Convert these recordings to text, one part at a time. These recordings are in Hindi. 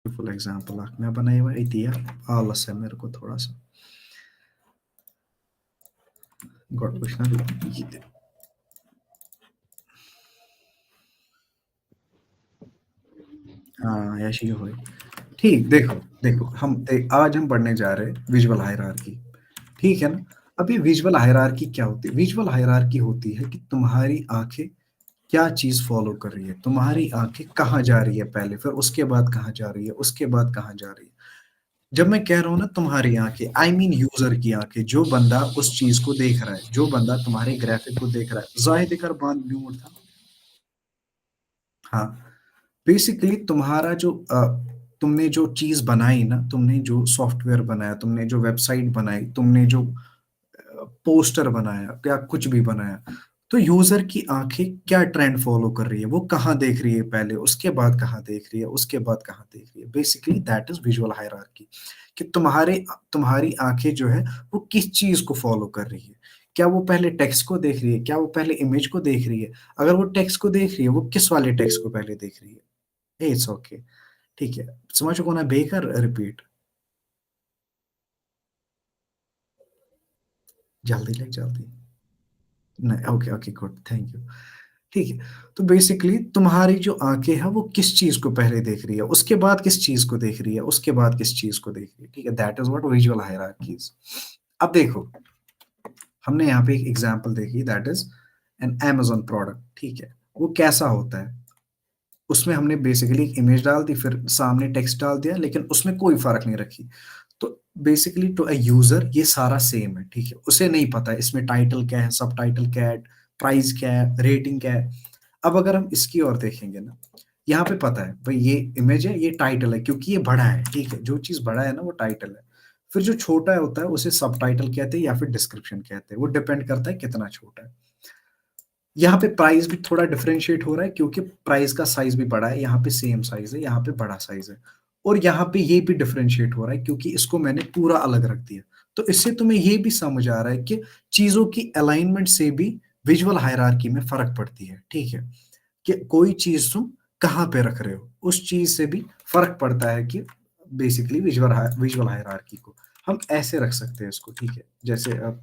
फुल एग्जांपल मैं बनाई हुआ दिया आलस है मेरे को थोड़ा सा गॉड कुछ ना ये हाँ ऐसी हो ठीक देखो देखो आज हम पढ़ने जा रहे हैं विजुअल हायरार्की ठीक है ना अब ये विजुअल हायरार्की क्या होती है विजुअल हायरार्की होती है कि तुम्हारी आंखें क्या चीज फॉलो कर रही है तुम्हारी आंखें कहाँ जा रही है पहले फिर उसके बाद कहाँ जा रही है उसके बाद कहाँ जा रही है जब मैं कह रहा हूं ना तुम्हारी आंखें आई मीन यूजर की आंखें जो बंदा उस चीज को देख रहा है जो बंदा तुम्हारे ग्राफिक को देख रहा है जाहिद कर बांध म्यूट था हाँ बेसिकली तुम्हारा जो तुमने जो चीज बनाई ना तुमने जो सॉफ्टवेयर बनाया तुमने जो वेबसाइट बनाई तुमने जो पोस्टर बनाया या कुछ भी बनाया तो यूजर की आंखें क्या ट्रेंड फॉलो कर रही है वो कहाँ देख रही है पहले उसके बाद कहाँ देख रही है उसके बाद कहाँ देख रही है basically that is visual hierarchy कि तुम्हारी आंखें जो है वो किस चीज को फॉलो कर रही है क्या वो पहले टेक्स्ट को देख रही है क्या वो पहले इमेज को देख रही है अगर वो टेक्स्ट को देख रही है वो किस वाले टेक्स्ट को पहले देख रही है इट्स ओके ठीक है समझो को ना बेकर रिपीट जल्दी ले जल्दी नहीं okay okay good thank you ठीक है तो बेसिकली तुम्हारी जो आंखें हैं वो किस चीज को पहले देख रही है उसके बाद किस चीज को देख रही है उसके बाद किस चीज को देख रही है ठीक है that is what visual hierarchies अब देखो हमने यहाँ पे एक एग्जांपल देखी that is an Amazon product ठीक है वो कैसा होता है उसमें हमने बेसिकली एक इमेज डाल दी फिर सामने टेक्स्ट डाल दिया लेकिन उसमें कोई फर्क नहीं रखी तो बेसिकली टू अ यूजर ये सारा सेम है ठीक है उसे नहीं पता है इसमें टाइटल क्या है सब टाइटल क्या है प्राइस क्या है रेटिंग क्या है अब अगर हम इसकी ओर देखेंगे ना यहाँ पे पता है भाई ये इमेज है ये टाइटल है क्योंकि ये बड़ा है ठीक है जो चीज बड़ा है ना वो टाइटल है फिर जो छोटा होता है उसे सब टाइटल कहते हैं या फिर डिस्क्रिप्शन कहते हैं वो डिपेंड करता है कितना छोटा है यहाँ पे प्राइस भी थोड़ा डिफरेंशिएट हो रहा है क्योंकि प्राइस का साइज भी बड़ा है यहाँ पे सेम साइज है यहाँ पे बड़ा साइज है और यहाँ पे ये भी डिफरेंशिएट हो रहा है क्योंकि इसको मैंने पूरा अलग रख दिया तो इससे तुम्हें ये भी समझ आ रहा है कि चीजों की अलाइनमेंट से भी विजुअल हायरार्की में फर्क पड़ती है ठीक है कि कोई चीज तुम कहाँ पे रख रहे हो उस चीज से भी फर्क पड़ता है कि बेसिकली विजुअल हायरार्की को हम ऐसे रख सकते हैं इसको ठीक है जैसे अब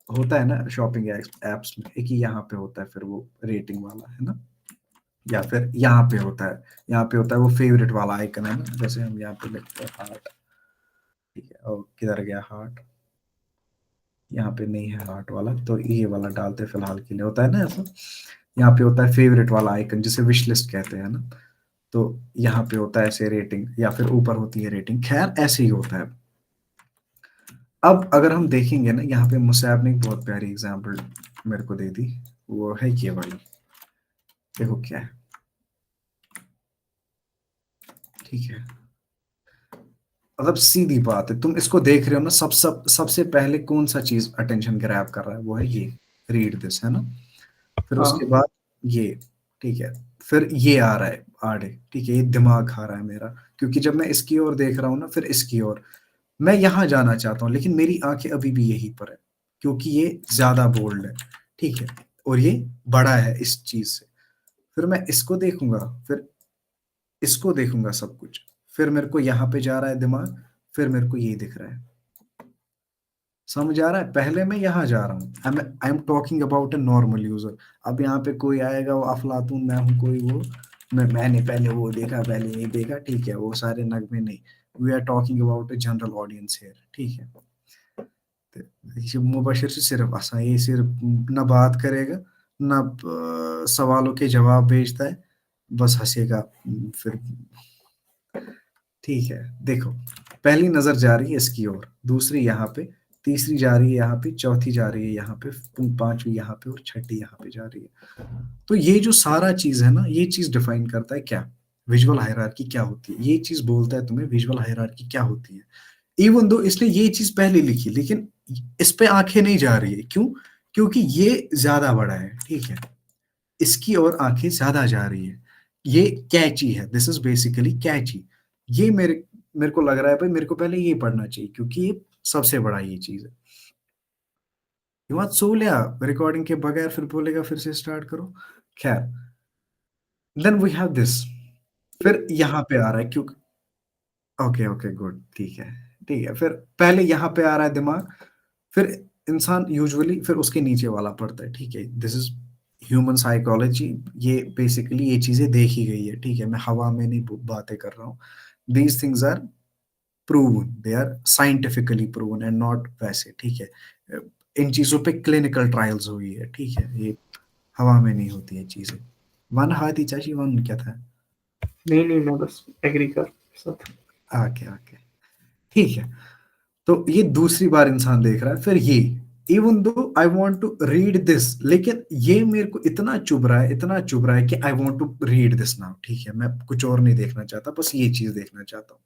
होता है ना शॉपिंग एप्स में एक ही यहाँ पे होता है फिर वो रेटिंग वाला है ना या फिर यहाँ पे होता है वो फेवरेट वाला आइकन है ना जैसे हम यहाँ पे लिखते हैं हार्ट ठीक है और किधर गया हार्ट यहाँ पे नहीं है हार्ट वाला तो ये वाला डालते हैं फिलहाल के लिए होता है ना ऐसा यहाँ पे होता है फेवरेट वाला आइकन जिसे विश लिस्ट कहते हैं ना तो यहाँ पे होता है ऐसे रेटिंग या फिर ऊपर होती है रेटिंग खैर ऐसे ही होता है अब अगर हम देखेंगे ना यहाँ पे मुसैब ने एक बहुत प्यारी एग्जांपल मेरे को दे दी वो है ये वाली देखो क्या है ठीक है मतलब सीधी बात है तुम इसको देख रहे हो ना सबसे पहले कौन सा चीज अटेंशन ग्रैब कर रहा है वो है ये रीड दिस है ना फिर उसके हाँ बाद ये ठीक है फिर ये आ रहा है आड़े ठीक है ये दिमाग खा रहा है मेरा क्योंकि जब मैं इसकी ओर देख रहा हूँ ना फिर इसकी ओर मैं यहाँ जाना चाहता हूँ लेकिन मेरी आंखें अभी भी यहीं पर है क्योंकि ये ज्यादा बोल्ड है ठीक है और ये बड़ा है इस चीज से फिर मैं इसको देखूंगा फिर इसको देखूंगा सब कुछ फिर मेरे को यहाँ पे जा रहा है दिमाग फिर मेरे को ये दिख रहा है समझ आ रहा है पहले मैं यहाँ जा रहा हूँ I am talking about a normal user अब यहाँ पे कोई आएगा वो अफलातून मैं हूँ कोई वो मैंने पहले वो देखा पहले ये देखा ठीक है वो सारे नगमे नहीं we are talking about a general audience here ठीक है ये मुबशिर से सिर्फ आसान ये सिर्फ ना बात करेगा ना सवालों के जवाब भेजता है बस हंसेगा फिर ठीक है देखो पहली नजर जा रही है इसकी ओर दूसरी यहाँ पे तीसरी जा रही है यहाँ पे चौथी जा रही है यहाँ पे पांचवी यहाँ पे और छठी यहाँ पे जा रही है तो ये जो सारा चीज है ना ये चीज डिफाइन करता है क्या विजुअल हायरार्की क्या होती है ये चीज बोलता है तुम्हें विजुअल हायरार्की क्या होती है इवन दो इसने ये चीज पहले लिखी लेकिन इस पे आंखें नहीं जा रही है क्यों क्योंकि ये ज्यादा बड़ा है ठीक है इसकी ओर आंखें ज्यादा जा रही है ये कैची है दिस इज बेसिकली कैची ये मेरे को लग रहा है भाई मेरे को पहले ये पढ़ना चाहिए क्योंकि ये सबसे बड़ा ये चीज है ये बात सो लिया रिकॉर्डिंग के बगैर फिर बोलेगा फिर से स्टार्ट करो खैर देन वी हैव दिस फिर यहाँ पे आ रहा है क्यों ओके, ओके, गुड, ठीक है, ठीक है। फिर पहले यहाँ पे आ रहा है दिमाग, फिर इंसान यूजुअली फिर उसके नीचे वाला पढ़ता है, ठीक है? दिस इज़ ह्यूमन साइकोलॉजी, ये बेसिकली ये चीज़ें देखी गई है, ठीक है? मैं हवा में नहीं ब बातें कर रहा हूँ। These things are proven, they are scientifically proven and not वैसे, ठीक है? अ, इन चीज़ों पे क्लिनिकल ट्रायल्स हुई है, ठीक है? ये हवा में नहीं होती है चीज़ें। वन हाथी चाची वन क्या था? नहीं नहीं, मैं बस एग्री कर साथ। ओके, ओके, ठीक है। तो ये दूसरी बार इंसान देख रहा है, फिर ये even though I want to read this, लेकिन ये मेरे को इतना चुभ रहा है, इतना चुभ रहा है कि I want to read this now, ठीक है? मैं कुछ और नहीं देखना चाहता, बस ये चीज़ देखना चाहता हूँ।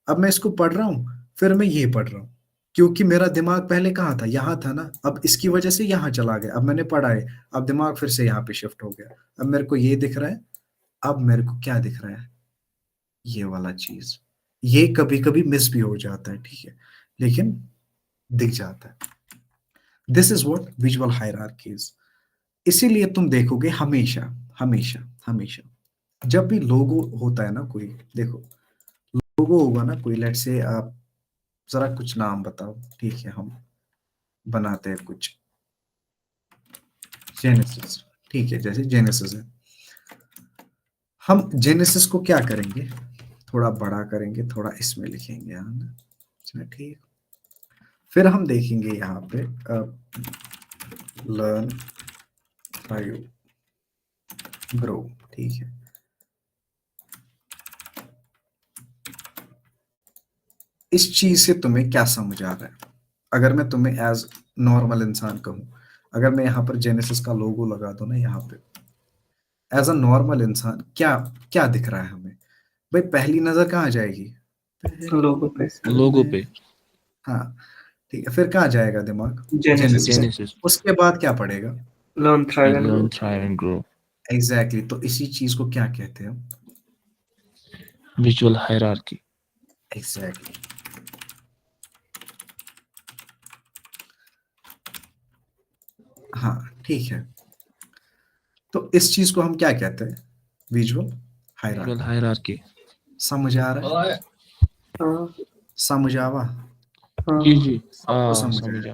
अब मैं इसको पढ़ रहा हूँ, फिर मैं ये पढ़ रहा हूँ, क्योंकि मेरा दिमाग पहले कहाँ था? यहाँ था ना, अब इसकी वजह से यहाँ चला गया, अब मैंने पढ़ा है, अब दिमाग फिर से यहाँ पे शिफ्ट हो गया। अब मेरे को ये दिख रहा है, अब मेरे को क्या दिख रहा है? ये वाला चीज़। ये कभी-कभी मिस भी हो जाता है, ठीक है? लेकिन दिख जाता है। This is what visual hierarchies. इसीलिए तुम देखोगे हमेशा, हमेशा, हमेशा जब भी लोगो होता है ना कोई, देखो लोगो होगा ना कोई, लेट्स से आप ज़रा कुछ नाम बताओ, ठीक है? हम बनाते हैं कुछ जेनेसिस, ठीक है? जैसे जेनेसिस है। हम जेनेसिस को क्या करेंगे? थोड़ा बड़ा करेंगे, थोड़ा इसमें लिखेंगे, है ना? चलो ठीक। फिर हम देखेंगे यहाँ पे लर्न, थ्राइव, ग्रो, ठीक है? इस चीज़ से तुम्हें क्या समझ आ रहा है? अगर मैं तुम्हें एज़ नॉर्मल इंसान कहूँ, अगर मैं यहाँ पर जेनेसिस का लोगो लगा दूँ ना यहाँ पे, एज़ अ नॉर्मल इंसान क्या क्या दिख रहा है हमें? भाई पहली नज़र कहाँ जाएगी? पहली लोगों पे नज़र लोगो में, पे हाँ, ठीक है, फिर कहाँ जाएगा दिमाग? जेनेसिस जेनेसिस पे। जेनेसिस उसके बाद क्या पड़ेगा? Learn thrive and learn grow. Thrive and grow exactly, तो इसी चीज़ को क्या कहते हैं हम? Visual hierarchy exactly. हाँ, ठीक है। तो इस चीज़ को हम क्या कहते हैं? Visual visual hierarchy. हायरार्की समझ आ रहा है? हाँ समझ आवा? हाँ जी हाँ। जी सबको समझ समझ आ आएगा।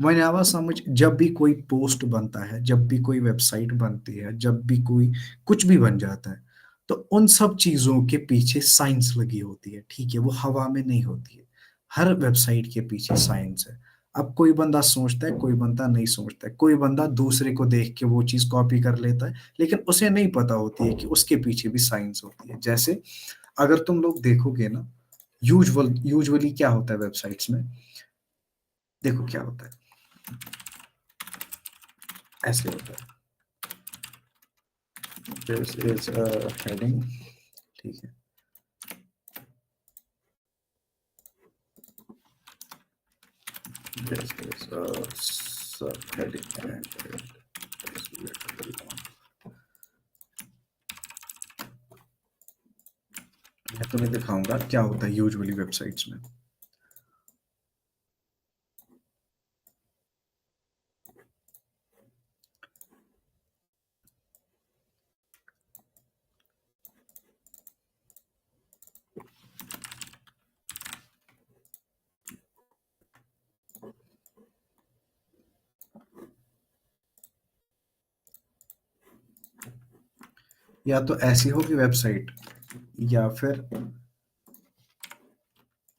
मनावा समझ, जब भी कोई पोस्ट बनता है, जब भी कोई वेबसाइट बनती है, जब भी कोई कुछ भी बन जाता है, तो उन सब चीज़ों के पीछे साइंस लगी होती है, ठीक है? वो हवा में नहीं होती है। हर वेबसाइट के पीछे साइंस है। अब कोई बंदा सोचता है, कोई बंदा नहीं सोचता है। कोई बंदा दूसरे को देख के वो चीज़ कॉपी कर लेता है, लेकिन उसे नहीं पता होती है कि उसके पीछे भी साइंस होती है। जैसे अगर तुम लोग देखोगे ना, यूजुअली क्या होता है वेबसाइट्स में? देखो क्या होता है, ऐसे होता है। This is a heading, ठीक है? This is a subheading and it is literally long. मैं तुम्हें दिखाऊंगा क्या होता है यूजुअली वेबसाइट्स में। या तो ऐसी होगी वेबसाइट, या फिर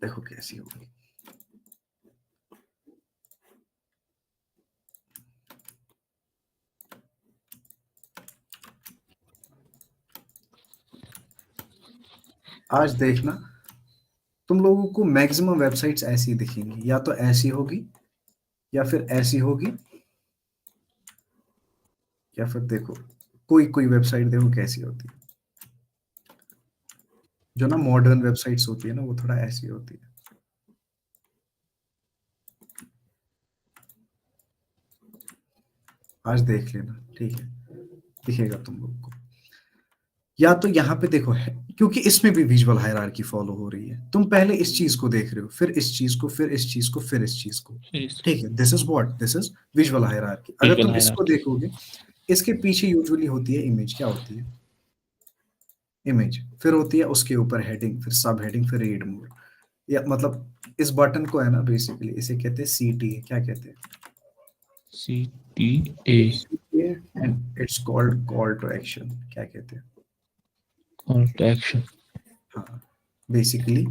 देखो कैसी होगी। आज देखना, तुम लोगों को मैक्सिमम वेबसाइट्स ऐसी दिखेंगी, या तो ऐसी होगी, या फिर ऐसी होगी, या फिर देखो कोई कोई वेबसाइट देखो कैसी होती है। जो ना मॉडर्न वेबसाइट्स होती है ना, वो थोड़ा ऐसी होती है। आज देख लेना, ठीक है? दिखेगा तुम लोग को। या तो यहाँ पे देखो है, क्योंकि इसमें भी विजुअल हायरार्की फॉलो हो रही है। तुम पहले इस चीज को देख रहे हो, फिर इस चीज को, फिर इस चीज को, फिर इस चीज को, ठीक है? This is what, this is visual hierarchy. अगर विजुअल तुम इसको हायरार्की देखोगे, इसके पीछे यूजुअली होती है इमेज, क्या होती है? इमेज, फिर होती है उसके ऊपर हेडिंग, फिर सब हेडिंग, फिर रीड मोर। या मतलब इस बटन को है ना बेसिकली इसे कहते हैं CTA, क्या कहते हैं, CTA ये and it's called call to action, क्या कहते हैं। call to action. हाँ, बेसिकली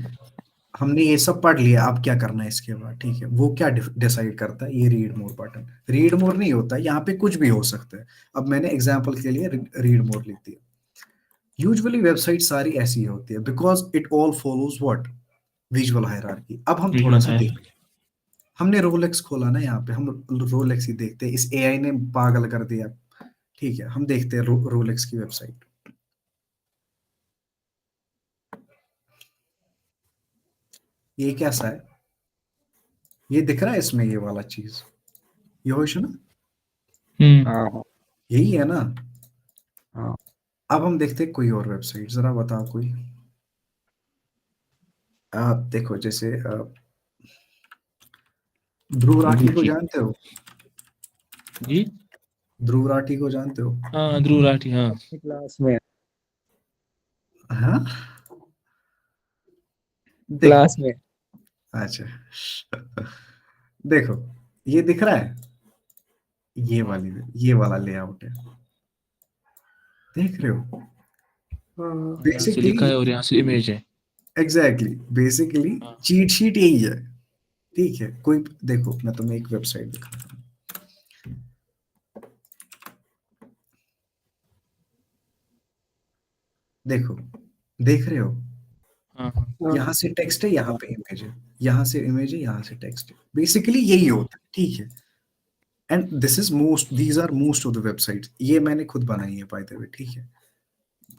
हमने ये सब पढ़ लिया, अब क्या करना है इसके बाद, ठीक है। वो क्या डिसाइड करता है, ये read more button. Read more नहीं होता, यहाँ पे कुछ भी हो सकता है। अब मैंने एग्जांपल के लिए रीड मोर लिख दिया। यूजुअली वेबसाइट सारी ऐसी होती है because it all follows what, visual hierarchy. अब हम थोड़ा Visual सा देख, hierarchy. हमने रोलेक्स खोला ना, यहाँ पे हम रोलेक्स ही देखते हैं, इस AI ने पागल कर दिया, ठीक है। हम देखते हैं रोलेक्स की वेबसाइट। ये कैसा है, ये दिख रहा है इसमें ये वाला चीज, ये होश ना, हाँ यही है ना। हाँ अब हम देखते हैं कोई और वेबसाइट, जरा बताओ कोई। आप देखो जैसे ध्रुव राठी को Wiki. जानते हो, जी ध्रुव राठी को जानते हो। हाँ, ध्रुव राठी, हाँ क्लास में हाँ, देखो, क्लास में अच्छा देखो, ये दिख रहा है, ये हाँ, वाली, ये वाला लेआउट है, देख रहे हो। हाँ यहाँ से लिखा बेसिकली, है और यहाँ से इमेज है। एग्जैक्टली, बेसिकली हाँ, चीट शीट यही है, ठीक है। कोई देखो, मैं तुम्हें एक वेबसाइट दिखाता हूँ, देखो, देख रहे हो, हाँ, हाँ, हाँ यहाँ से टेक्स्ट है, यहाँ हाँ, पे इमेज है, यहाँ से इमेज है, यहाँ से टेक्स्ट है, बेसिकली यही होता है, ठीक है। And this is most, these are most of the websites, ये मैंने खुद बनाई है बाय द वे, ठीक है,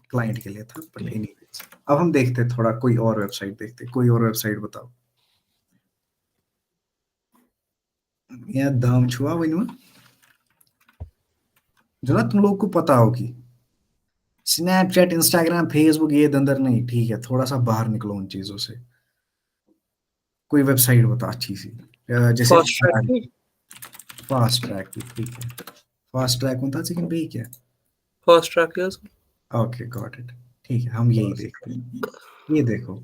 क्लाइंट के लिए था, बट okay. एनीवेज। अब हम देखते हैं थोड़ा, कोई और वेबसाइट देखते हैं, कोई और वेबसाइट बताओ। यहाँ दाम छुआ वही, जो ना तुम लोग को पता होगी, स्नैपचैट, इंस्टाग्राम, फेसबुक, ये दंदर नहीं, ठीक है। थोड़ा सा बाहर निकलो उन चीजों से, कोई वेबसाइट बता अच्छी सी, जैसे फास्ट ट्रैक की फास्ट ट्रैक की, ठीक है। फास्ट ट्रैक होता सेकंड पे ही क्या, फास्ट ट्रैक है ओके गॉट इट, ठीक है। हम यही देखते हैं, ये देखो।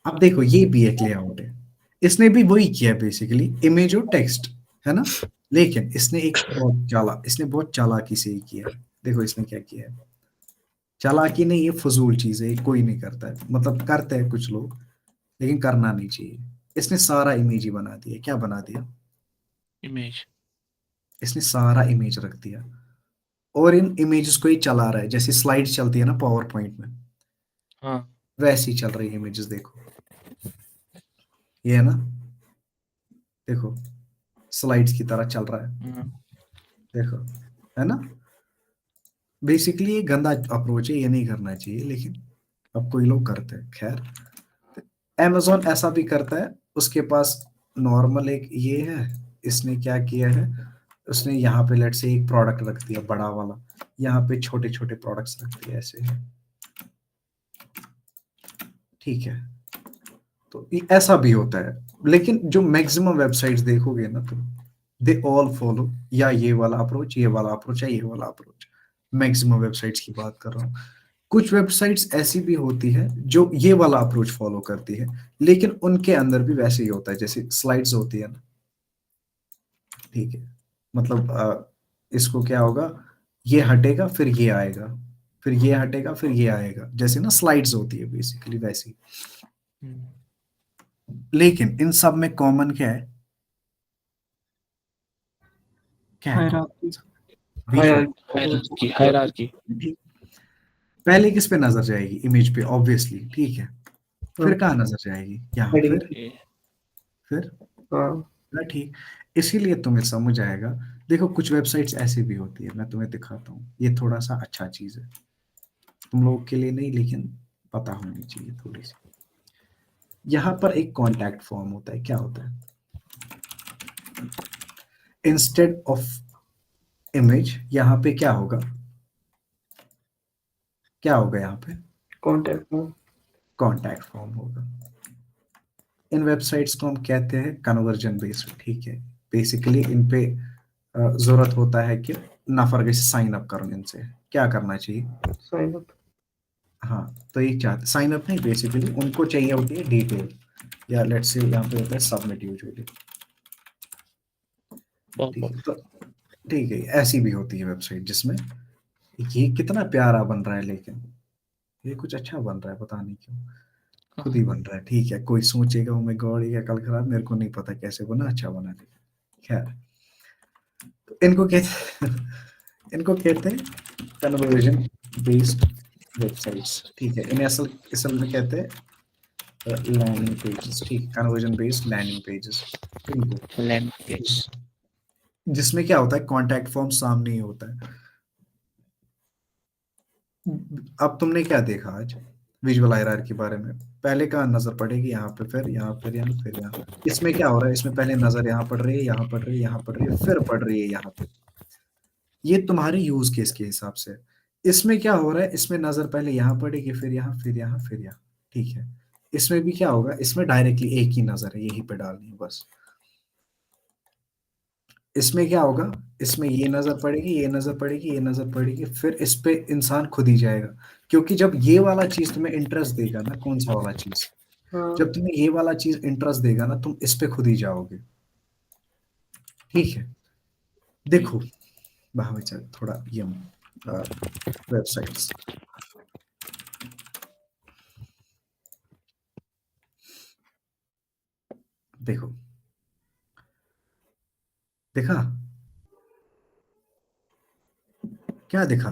अब देखो, ये भी एक लेआउट है, इसने भी वही किया बेसिकली, इमेज और टेक्स्ट, है ना। लेकिन इसने एक बहुत चाला, इसने बहुत चालाकी से ही किया है। देखो इसने क्या किया है, चालाकी नहीं, ये फजूल चीज है, ये कोई नहीं करता है, मतलब करते हैं कुछ लोग, लेकिन करना नहीं चाहिए। इसने सारा इमेज ही बना दिया, क्या बना दिया, इमेज। इसने सारा इमेज रख दिया, और इन इमेजेस को ही चला रहा है, जैसे स्लाइड चलती है ना पावर पॉइंट में, हाँ, वैसे ही चल रही है इमेजेस। देखो ये है ना, देखो स्लाइड्स की तरह चल रहा है, हाँ, देखो, है ना। बेसिकली ये गंदा अप्रोच है, ये नहीं करना चाहिए, लेकिन अब कोई लोग करते हैं, खैर। amazon ऐसा भी करता है, उसके पास नॉर्मल एक ये है, इसने क्या किया है, उसने यहाँ पे लेट से एक प्रोडक्ट रख दिया बड़ा वाला, यहाँ पे छोटे छोटे प्रोडक्ट्स रख दिए ऐसे, ठीक है। तो ऐसा भी होता है, लेकिन जो मैक्सिमम वेबसाइट्स देखोगे ना तुम, दे ऑल फॉलो या ये वाला अप्रोच, ये वाला अप्रोच, या ये वाला अप्रोच। मैक्सिमम वेबसाइट्स की बात कर रहा हूँ। कुछ वेबसाइट्स ऐसी भी होती है जो ये वाला अप्रोच फॉलो करती है, लेकिन उनके अंदर भी वैसे ही होता है, जैसे स्लाइड्स होती है ना, ठीक है। मतलब इसको क्या होगा, ये हटेगा फिर ये आएगा, फिर ये हटेगा फिर ये आएगा, जैसे ना स्लाइड्स होती है बेसिकली वैसी। हम्म, लेकिन इन सब में कॉमन क्या है, क्या है hierarchy common, visual. Hierarchy, hierarchy. ठीक, पहले किस पे नजर जाएगी, इमेज पे ऑब्वियसली, ठीक है। फिर कहाँ नजर जाएगी, यहाँ, हेडिंग फिर हाँ ना, ठीक। इसीलिए तुम्हें समझ आएगा। देखो कुछ वेबसाइट्स ऐसी भी होती है, मैं तुम्हें दिखाता हूँ, ये थोड़ा सा अच्छा चीज है, तुम लोगों के लिए नहीं, लेकिन पता होनी चाहिए थोड़ी सी। यहाँ पर एक कॉन्टैक्ट फॉर्म होता है, क्या होता है, इंस्टेड ऑफ इमेज यहाँ पे क्या होगा, क्या होगा यहाँ पे, कॉन्टैक्ट कॉन्टैक्ट फॉर्म होगा। इन वेबसाइट्स को हम कहते हैं कन्वर्जन बेस्ड, ठीक है। बेसिकली इन पे जरूरत होता है कि नफर के साइन अप करो, इनसे क्या करना चाहिए, साइन अप हाँ, तो ये चाहते साइन अप नहीं, बेसिकली उनको चाहिए होती है डिटेल, या लेट्स से यहाँ पे होता है सबमिट यूजुअली। ठीक है, तो ठीक है, ऐसी भी होती है वेबसाइट जिसमें ये कितना प्यारा बन रहा है, लेकिन ये कुछ अच्छा बन रहा है, पता नहीं क्यों खुद ही बन रहा है। ठीक है, कोई सोचेगा ओ माय गॉड ये कल खराब, मेरे को नहीं पता कैसे बना, अच्छा बना, लेकिन खैर। तो इनको कहते हैं कन्वर्जन बेस्ड वेबसाइट्स। ठीक है, इन्हें असल असल में कहते हैं लैंडिंग पेजेस। ठीक, कन्वर्जन बेस्ड लैंडिंग पेजेस इनको, लैंड पेज। जिसमें क्या होता है, कॉन्टैक्ट फॉर्म सामने ही होता है। अब तुमने क्या देखा आज विजुअल हायरार्की के बारे में, पहले कहाँ नजर पड़ेगी, यहाँ पे, फिर यहाँ, फिर यहाँ, फिर यहाँ। इसमें क्या हो रहा है, इसमें पहले नजर यहाँ पड़ रही है, यहाँ पड़ रही है, यहाँ पड़ रही है, फिर पड़ रही है यहाँ पे। ये तुम्हारे यूज केस के हिसाब से। इसमें क्या हो रहा है, इसमें नजर पहले यहाँ पड़ेगी, फिर यहाँ, फिर यहाँ, फिर यहाँ। ठीक है, इसमें भी क्या होगा, इसमें डायरेक्टली एक ही नजर है, यहीं पे डालनी है बस। इसमें क्या होगा, इसमें ये नजर पड़ेगी, ये नजर पड़ेगी, ये नजर पड़ेगी, फिर इस पे इंसान खुद ही जाएगा। क्योंकि जब ये वाला चीज तुम्हें इंटरेस्ट देगा ना, कौन सा वाला चीज, हाँ जब तुम्हें ये वाला चीज इंटरेस्ट देगा ना, तुम इस पे खुद ही जाओगे। ठीक है, देखो वहां चल थोड़ा ये वेबसाइट्स देखो, देखा, क्या दिखा,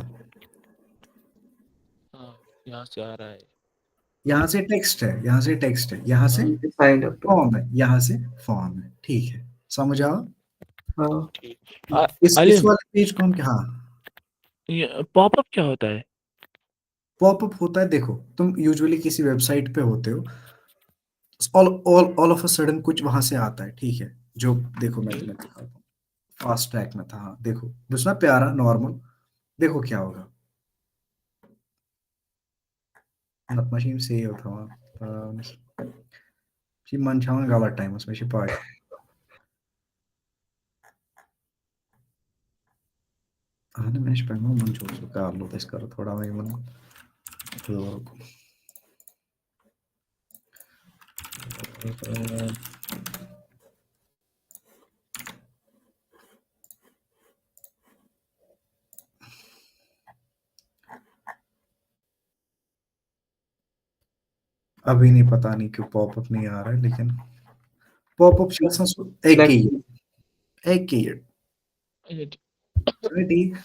हाँ, यहाँ से आ रहा है। यहाँ से टेक्स्ट है, यहाँ से टेक्स्ट है, यहाँ से साइन अप है। फॉर्म है, यहाँ से फॉर्म है। ठीक है, समझ आओ। हाँ ठीक। इस आलिम, वाले पेज को हम क्या, हाँ, ये पॉपअप क्या होता है? पॉपअप होता है, देखो तुम यूजुअली किसी वेबसाइट पे होते हो, ऑल ऑफ अ सडन कुछ वहां से आता है। ठीक है, जो देखो मैं तुम्हें दिखाता हूँ, फास्ट ट्रैक में था, हाँ देखो, दूसरा प्यारा नॉर्मल, देखो क्या होगा, मशीन से ही होता वहाँ मन छावन गलत टाइम उसमें पाए। हाँ ना, मैं मन छोड़ चुका लो तो इसका थोड़ा वही मन अभी नहीं, पता नहीं क्यों पॉपअप नहीं आ रहा है, लेकिन पॉपअप एक ही ठीक,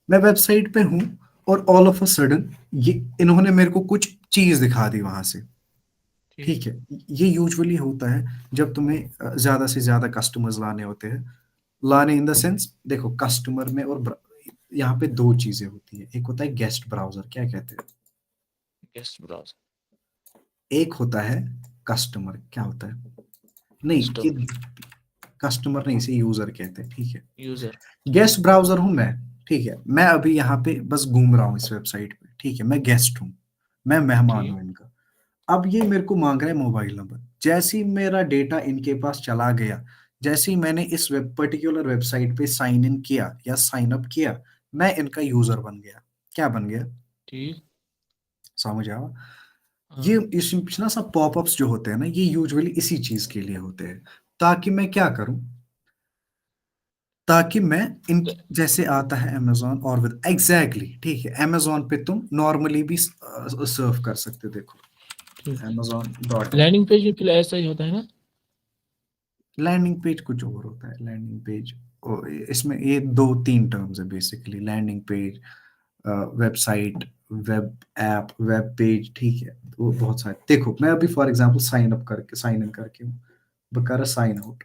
मैं वेबसाइट पे हूँ और ऑल ऑफ अ सडन ये इन्होंने मेरे को कुछ चीज दिखा दी वहां से। ठीक है, ये यूजुअली होता है जब तुम्हें ज्यादा से ज्यादा कस्टमर्स लाने होते हैं, लाने इन द सेंस, देखो कस्टमर में और यहाँ पे दो चीजें होती है, एक होता है गेस्ट ब्राउजर, क्या कहते हैं, गेस्ट ब्राउजर, एक होता है कस्टमर, क्या होता है, नहीं ये कस्टमर नहीं, इसे यूजर कहते हैं। ठीक है, यूजर। गेस्ट ब्राउजर हूं मैं। ठीक है, मैं अभी यहाँ पे बस घूम रहा हूँ इस वेबसाइट पे। ठीक है, मैं गेस्ट हूँ, मैं मेहमान हूँ इनका। अब ये मेरे को मांग रहा है मोबाइल नंबर, जैसे ही मेरा डेटा इनके पास चला गया, जैसे ही मैंने इस पर्टिकुलर वेबसाइट पे साइन इन किया या साइन अप किया, मैं इनका यूजर बन गया। क्या बन गया, ठीक। समझ आओ। हाँ। ये इसमें ना सब पॉपअप्स जो होते हैं ना, ये यूजुअली इसी चीज के लिए होते हैं, ताकि मैं क्या करूं, ताकि मैं इन, जैसे आता है अमेजोन और विद एग्जैक्टली, ठीक है, अमेजोन पे तुम नॉर्मली भी सर्व कर सकते हो, देखो amazon.in। लैंडिंग पेज भी फिर ऐसा ही होता है ना? लैंडिंग पेज कुछ और होता है, लैंडिंग पेज इसमें ये दो तीन टर्म्स है basically, landing page, website, web app, web page. ठीक है, वो बहुत सारे, देखो मैं अभी फॉर एग्जांपल साइन इन करके हूँ, बकर साइन आउट।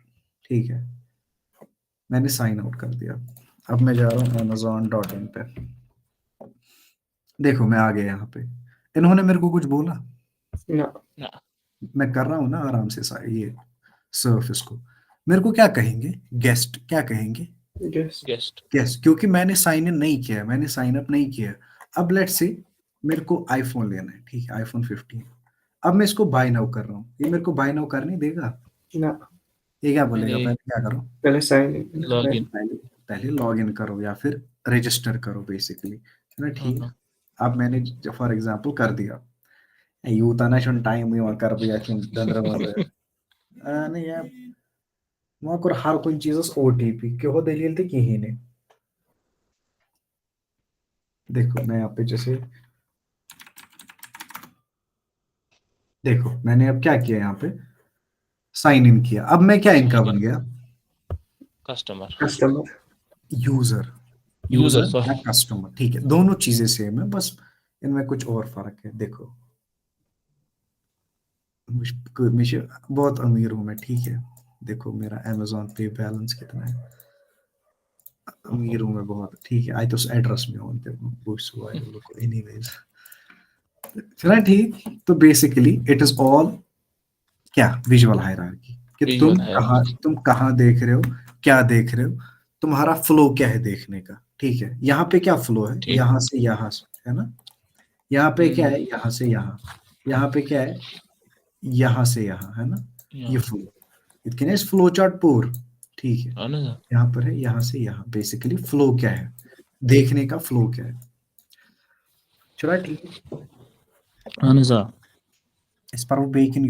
ठीक है, मैंने साइन आउट कर दिया, अब मैं जा रहा हूँ amazon.in पे, देखो मैं आ गया यहाँ पे, इन्होंने मेरे को कुछ बोला, ना ना। मैं कर रहा हूँ ना आराम से ये सर्फ इसको, मेरे को क्या कहेंगे, गेस्ट, क्या कहेंगे, गेस्ट गेस्ट। गेस्ट, क्योंकि मैंने साइन इन नहीं किया, मैंने साइन अप नहीं किया। अब लेट्स से मेरे को आईफोन लेना है, ठीक है, आईफोन 15, अब मैं इसको बाय नाउ कर रहा हूँ, ये मेरे को बाय नाउ करने देगा, ना ये क्या बोलेगा, पहले पहले क्या करो, पहले साइन इन लॉग इन। पहले लॉग इन करो या फिर रजिस्टर करो बेसिकली, है ना। हाँ ठीक, हाँ। अब मैंने फॉर एग्जांपल कर दिया यूता ना टाइम यहां कर बया दंद्र वंद्र नहीं यार वहां कर हर कुछ चीजस ओटीपी क्यों दलील तो कहीं नहीं देखो मैं यहाँ पे जैसे देखो मैंने अब क्या किया यहाँ पे साइन इन किया अब मैं क्या इनका बन गया customer customer user user user या सॉरी कस्टमर ठीक है दोनों चीजें सेम है बस इनमें कुछ और फर्क है देखो मुझे बहुत अमीर हूं मैं ठीक है देखो मेरा अमेजोन पे बैलेंस कितना है अमीर हूं मैं बहुत ठीक है आई तो एड्रेस में हूं बुक्स हुआ है लोग एनीवेज चला ठीक तो बेसिकली इट इज ऑल क्या विजुअल हायरार्की कि विजुअल है तुम कहाँ देख रहे हो क्या देख रहे हो तुम्हारा फ्लो क्या है देखने का ठीक है यहाँ पे क्या फ्लो है ठीक यहाँ से यहाँ है ना यहाँ पे क्या है हम्म, यहाँ से यहाँ पे क्या है यहाँ से यहाँ है ना ये यहाँ फ्लो इतने फ्लो चार्ट पूर ठीक है है ना यहाँ पर है यहाँ से यहाँ बेसिकली फ्लो क्या है देखने का फ्लो क्या है चला ठीक है है ना इस पर वो बेकिन